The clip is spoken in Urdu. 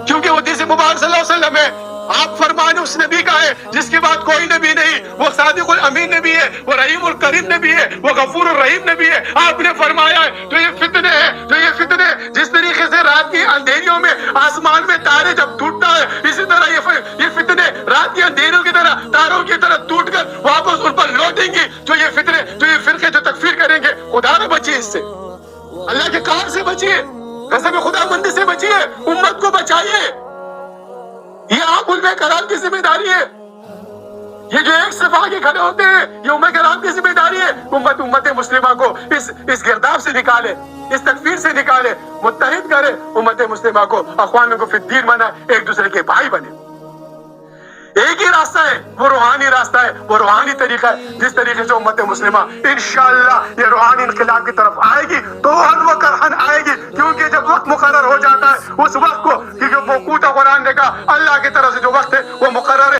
کیونکہ وہ حدیث مبارک صلی اللہ علیہ وسلم ہے، آپ فرمان اس نبی کا ہے جس کے بعد کوئی نبی نہیں، وہ صادق الامین نبی ہے، وہ رحیم الکریم نبی ہے، وہ غفور الرحیم نبی ہے۔ آپ نے فرمایا ہے تو یہ فتنے ہیں، تو یہ فتنے جس طریقے سے رات کی اندھیریوں میں آسمان میں تارے جب ٹوٹتا ہے، اسی طرح یہ فتنے رات کی اندھیریوں کی طرح تاروں کی طرح ٹوٹ کر واپس ان پر لوٹیں گی۔ جو یہ فتنے، جو یہ فرقے جو تکفیر کریں گے، خدا نہ بچیے اس سے، اللہ کے کار سے بچیے، قسم خدا بندی سے بچیے، امت کو بچائیے۔ یہ آپ علماء کرام کی ذمہ داری ہے، یہ جو ایک صف آگے کھڑے ہوتے ہیں یہ علماء کرام کی ذمہ داری ہے۔ امت مسلمہ کو اس گرداب سے نکالے، اس تکفیر سے نکالے، متحد کرے امت مسلمہ کو، اخوان کو فی الدین بنا، ایک دوسرے کے بھائی بنے۔ ایک ہی راستہ ہے، وہ روحانی راستہ ہے، وہ روحانی طریقہ ہے، جس طریقے سے امت مسلمہ انشاءاللہ یہ روحانی انقلاب کی طرف آئے گی تو و کرہن آئے گی، کیونکہ جب وقت مقرر ہو جاتا ہے اس وقت کو، کہ جو موقوت قرآن نے کہا اللہ کی طرف سے جو وقت ہے وہ مقرر ہے۔